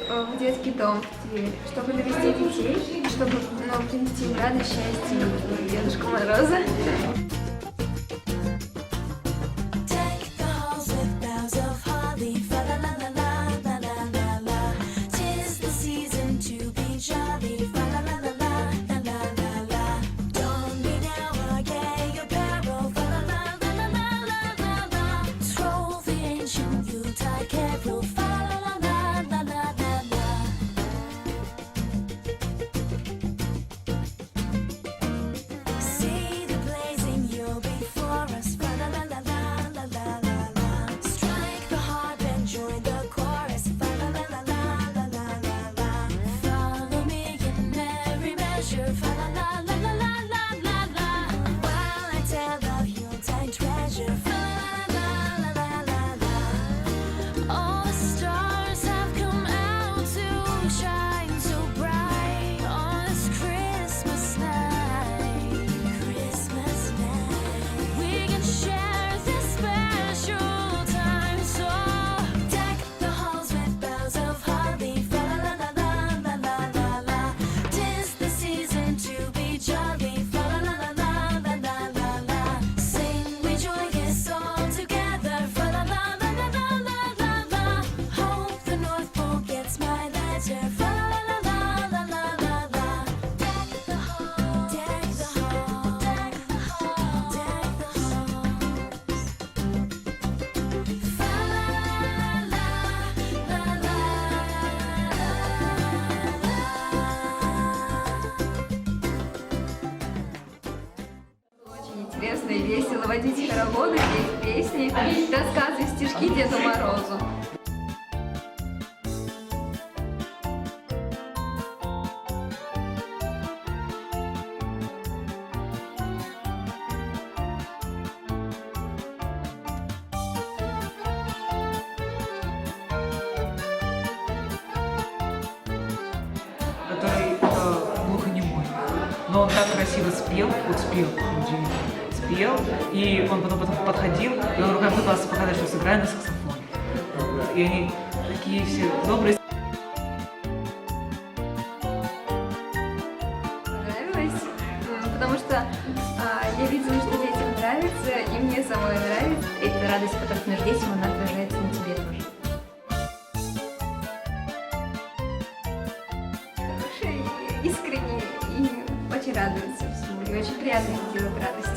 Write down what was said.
в детский дом в Тверь, чтобы довести детей, чтобы принести им радость, счастье и Дедушку Мороза. Интересно и весело водить хороводы, петь песни, рассказывать стишки Деду Морозу. Который глухонемой. Но он так красиво спел, спел, и он потом подходил, и он руками пытался показать, что сыграет на саксофоне. И они такие все добрые. Понравилось, потому что я видела, что детям нравится, и мне самой нравится. Эта радость, которую ты между детям, она отражается на тебе тоже. Искренне и очень радуется всему, и очень приятно делать радость.